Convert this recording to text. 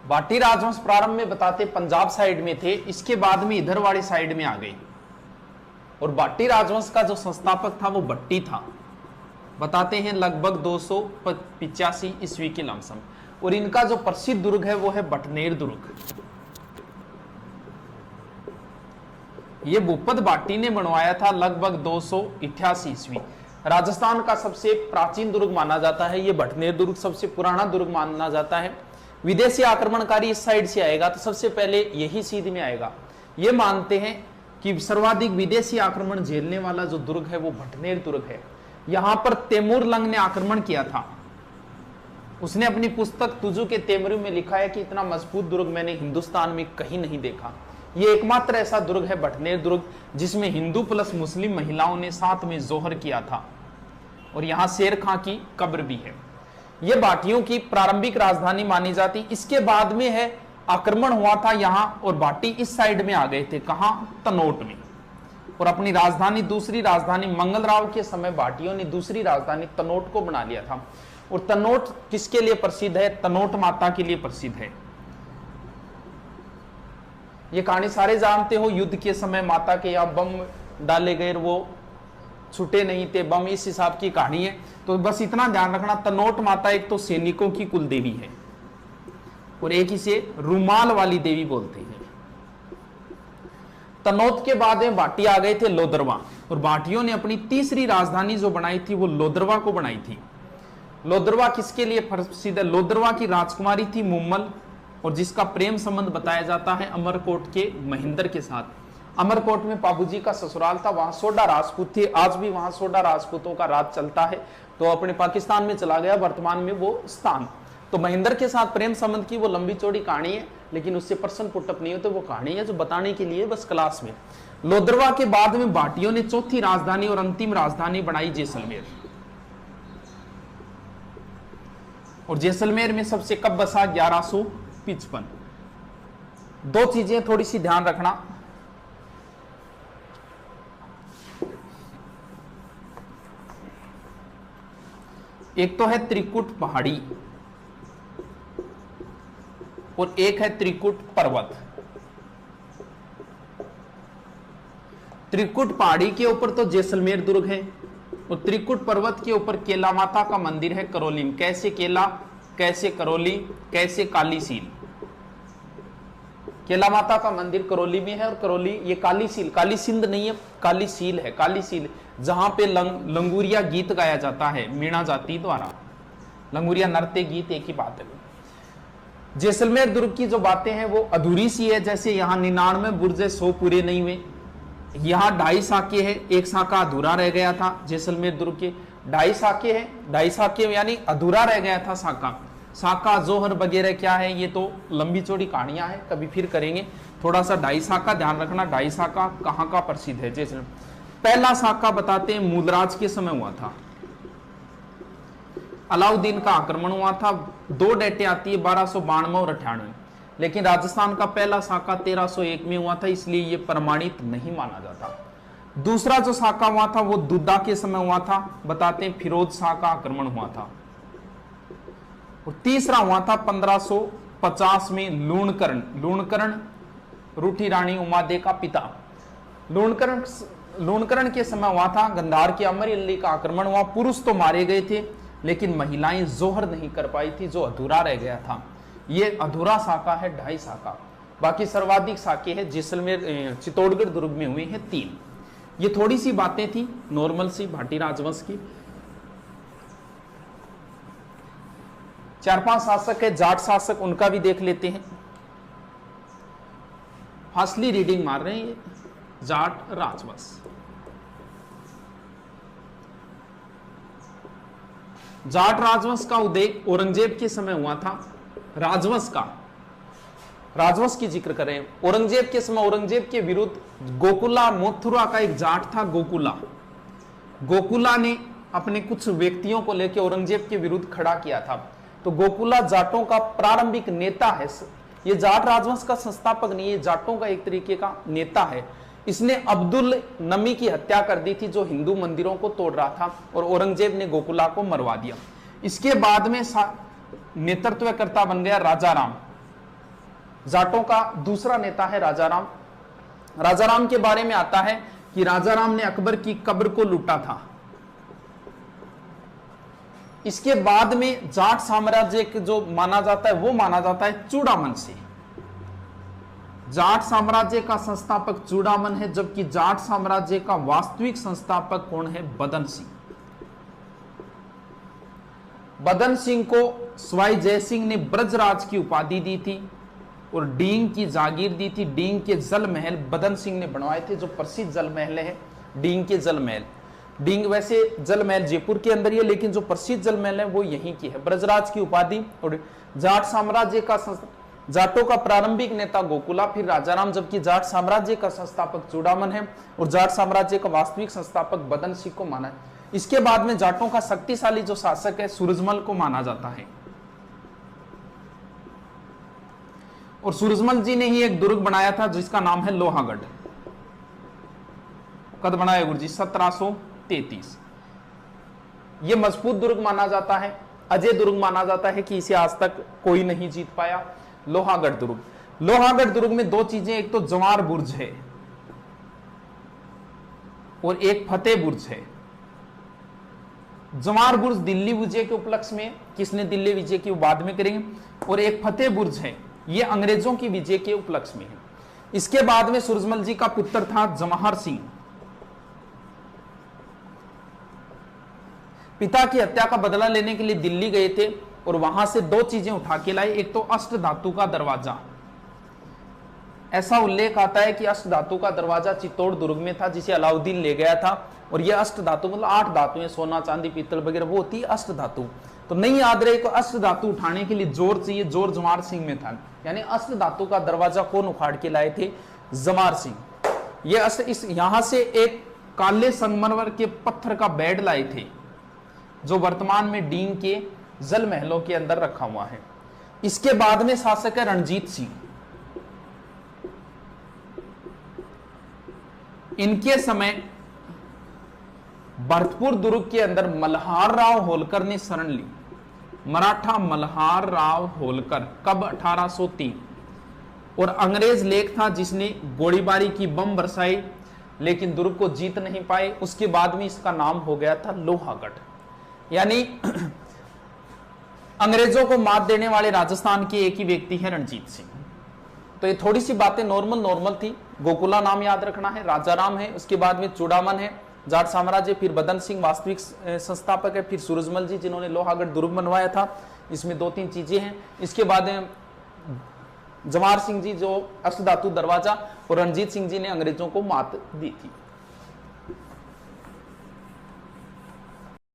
भाटी राजवंश प्रारंभ में बताते पंजाब साइड में थे, इसके बाद में इधर वाली साइड में आ गए। और भाटी राजवंश का जो संस्थापक था वो भट्टी था, बताते हैं लगभग 285 ईस्वी के लमसम। और इनका जो प्रसिद्ध दुर्ग है वो है बटनेर दुर्ग। ये भूपत भाटी ने बनवाया था लगभग 288 ईस्वी। राजस्थान का सबसे प्राचीन दुर्ग माना जाता है ये बटनेर दुर्ग, सबसे पुराना दुर्ग माना जाता है। विदेशी आक्रमणकारी इस साइड से आएगा तो सबसे पहले यही सीध में आएगा। ये मानते हैं कि सर्वाधिक विदेशी आक्रमण झेलने वाला जो दुर्ग है वो बटनेर दुर्ग है। यहां पर तैमूर लंग ने आक्रमण किया था। उसने अपनी पुस्तक तुजु के तैमूर में लिखा है कि इतना मजबूत दुर्ग मैंने हिंदुस्तान में कहीं नहीं देखा। ये एकमात्र ऐसा दुर्ग है बटनेर दुर्ग जिसमें हिंदू प्लस मुस्लिम महिलाओं ने साथ में जोहर किया था। और यहां शेर खां की कब्र भी है। यह भाटियों की प्रारंभिक राजधानी मानी जाती। इसके बाद में है आक्रमण हुआ था यहां, और भाटी इस साइड में आ गए थे, कहां, तनोट में। और अपनी राजधानी, दूसरी राजधानी मंगलराव के समय भाटियों ने दूसरी राजधानी तनोट को बना लिया था। और तनोट किसके लिए प्रसिद्ध है? तनोट माता के लिए प्रसिद्ध है। ये कहानी सारे जानते हो, युद्ध के समय माता के यहाँ बम डाले गए, वो छूटे नहीं थे बम, इस हिसाब की कहानी है। तो बस इतना ध्यान रखना, तनोट माता एक तो सैनिकों की कुल देवी है और एक इसे रुमाल वाली देवी बोलते हैं। तनोट के बाद में भाटी आ गए थे लोदरवा, और भाटियों ने अपनी तीसरी राजधानी जो बनाई थी वो लोदरवा को बनाई थी। लोदरवा किसके लिए प्रसिद्ध है? लोदरवा की राजकुमारी थी मुम्मल, और जिसका प्रेम संबंध बताया जाता है अमरकोट के महेंद्र के साथ। अमरकोट में बाबूजी का ससुराल था, वहां सोडा राजपूत थे, आज भी वहां सोडा राजपूतों का राज चलता है। तो अपने पाकिस्तान में चला गया वर्तमान में वो स्थान। तो महेंद्र के साथ प्रेम संबंध की वो लंबी चौड़ी कहानी है, लेकिन उससे प्रश्न पुटअप नहीं होते। वो कहानी है जो बताने के लिए बस क्लास में। लोदरवा के बाद में भाटियों ने चौथी राजधानी और अंतिम राजधानी बनाई जैसलमेर। और जैसलमेर में सबसे कब बसा? 1155। दो चीजें थोड़ी सी ध्यान रखना। एक तो है त्रिकुट पहाड़ी और एक है त्रिकुट पर्वत। त्रिकुट पहाड़ी के ऊपर तो जैसलमेर दुर्ग है, और त्रिकुट पर्वत के ऊपर केला माता का मंदिर है करौली में। कैसे केला, कैसे करौली, कैसे कालीसील। केला माता का मंदिर करौली में है, और करौली ये कालीसील, काली सिंध नहीं है, कालीसील है। कालीसील जहां पे लंगूरिया गीत गाया जाता है मीणा जाति द्वारा। लंगूरिया नृत्य गीत एक ही बात है। जैसलमेर दुर्ग की जो बातें हैं वो अधूरी सी है। जैसे यहाँ 99 बुर्ज 100 पूरे नहीं हुए। यहाँ 2.5 साके है, एक साका अधूरा रह गया था। जैसलमेर दुर्ग के 2.5 साके है, 2.5 साके यानी अधूरा रह गया था साका। साका जोहर वगैरह क्या है ये तो लंबी चौड़ी कहानियां हैं, कभी फिर करेंगे। थोड़ा सा 2.5 साका ध्यान रखना। 2.5 साका कहाँ का प्रसिद्ध है? जैसे पहला साका बताते हैं मूलराज के समय हुआ था। अलाउद्दीन का आक्रमण हुआ था। 2 डेटें आती है 1292 और 98, लेकिन राजस्थान का पहला साका 1301 में हुआ था, इसलिए यह प्रमाणित नहीं माना जाता। दूसरा जो साका हुआ था वो दुद्दा के समय हुआ था, बताते हैं फिरोज शाह का आक्रमण हुआ था। और तीसरा हुआ था 1550 में लूणकरण। लूणकरण रूठी रानी उमादे का पिता। लूणकरण के समय हुआ था। गंधार के अमर अली का आक्रमण हुआ। पुरुष तो मारे गए थे, लेकिन महिलाएं जोहर नहीं कर पाई थी, जो अधूरा रह गया था। ये अधूरा साका है 2.5 साका। बाकी सर्वाधिक साके है जैसलमेर चित्तौड़गढ़ दुर्ग में हुए हैं 3। ये थोड़ी सी बातें थी नॉर्मल सी भाटी राजवंश की। 4-5 शासक है जाट शासक, उनका भी देख लेते हैं। फासली रीडिंग मार रहे हैं ये जाट राजवंश। जाट राजवंश का उदय औरंगजेब के समय हुआ था। राजवंश की जिक्र करें औरंगजेब के समय, औरंगजेब के विरुद्ध गोकुला मथुरा का एक जाट था गोकुला ने अपने कुछ व्यक्तियों को लेकर औरंगजेब के विरुद्ध खड़ा किया था। तो गोकुला जाटों का प्रारंभिक नेता है। ये जाट राजवंश का संस्थापक नहीं है, जाटों का एक तरीके का नेता है। इसने अब्दुल नमी की हत्या कर दी थी, जो हिंदू मंदिरों को तोड़ रहा था, और औरंगजेब ने गोकुला को मरवा दिया। इसके बाद में नेतृत्व करता बन गया राजा राम। जाटों का दूसरा नेता है राजाराम। राजाराम के बारे में आता है कि राजाराम ने अकबर की कब्र को लूटा था। इसके बाद में जाट साम्राज्य के जो माना जाता है वो माना जाता है चूड़ामन से। जाट साम्राज्य का संस्थापक चूड़ामन है, जबकि जाट साम्राज्य का वास्तविक संस्थापक कौन है? बदन सिंह। बदन सिंह को सवाई जय सिंह ने ब्रजराज की उपाधि दी थी और डींग की जागीर दी थी। डींग के जल महल बदन सिंह ने बनवाए थे, जो प्रसिद्ध जल महल है डींग के जल महल। डींग वैसे जल महल जयपुर के अंदर ही है, लेकिन जो प्रसिद्ध जल महल है वो यहीं की है। ब्रजराज की उपाधि और जाट साम्राज्य का जाटों का प्रारंभिक नेता गोकुला, फिर राजाराम, जबकि जाट साम्राज्य का संस्थापक चूड़ामन है और जाट साम्राज्य का वास्तविक संस्थापक बदन सिंह को माना है। इसके बाद में जाटों का शक्तिशाली जो शासक है सूरजमल को माना जाता है। और सूरजमल जी ने ही एक दुर्ग बनाया था जिसका नाम है लोहागढ़। कद बनाया गुरुजी? 1733। यह मजबूत दुर्ग माना जाता है, अजय दुर्ग माना जाता है कि इसे आज तक कोई नहीं जीत पाया। लोहागढ़ दुर्ग, लोहागढ़ दुर्ग में दो चीजें, एक तो जवार बुर्ज है और एक फतेह बुर्ज है। जवार बुर्ज दिल्ली विजय के उपलक्ष्य में, किसने दिल्ली विजय की बाद में करेंगे, और एक फतेह बुर्ज है, ये अंग्रेजों की विजय के उपलक्ष्य में है। इसके बाद में सूरजमल जी का पुत्र था जवाहर सिंह। पिता की हत्या का बदला लेने के लिए दिल्ली गए थे और वहां से दो चीजें उठा के लाए। एक तो अष्ट धातु का दरवाजा, ऐसा उल्लेख आता है कि अष्ट धातु का दरवाजा चित्तौड़ दुर्ग में था जिसे अलाउद्दीन ले गया था। और यह अष्ट धातु मतलब 8 धातुएं, सोना चांदी पीतल वगैरह, वो होती है अष्ट धातु। तो नहीं याद रहे को अष्ट धातु उठाने के लिए जोर चाहिए, जोर जवार सिंह में था। यानी अष्ट धातु का दरवाजा कौन उखाड़ के लाए थे? जवार सिंह। ये अष्ट, इस यहां से एक काले संगमरमर के पत्थर का बेड लाए थे जो वर्तमान में डींग के जल महलों के अंदर रखा हुआ है। इसके बाद में शासक है रणजीत सिंह। इनके समय भरतपुर दुर्ग के अंदर मल्हार राव होलकर ने शरण ली। मराठा मल्हार राव होलकर, कब? 1803। और अंग्रेज लेख था जिसने गोलीबारी की, बम बरसाई, लेकिन दुर्ग को जीत नहीं पाए। उसके बाद में इसका नाम हो गया था लोहागढ़। यानी अंग्रेजों को मात देने वाले राजस्थान के एक ही व्यक्ति है रणजीत सिंह। तो ये थोड़ी सी बातें नॉर्मल थी। गोकुला नाम याद रखना है, राजाराम है, उसके बाद में चूड़ामन है जाट साम्राज्य, फिर बदन सिंह वास्तविक संस्थापक है, फिर सूरजमल जी जिन्होंने लोहागढ़ दुर्ग बनवाया था। इसमें 2-3 चीजें हैं। इसके बाद जवाहर सिंह जी जो अष्टधातु दरवाजा, और रणजीत सिंह जी ने अंग्रेजों को मात दी थी।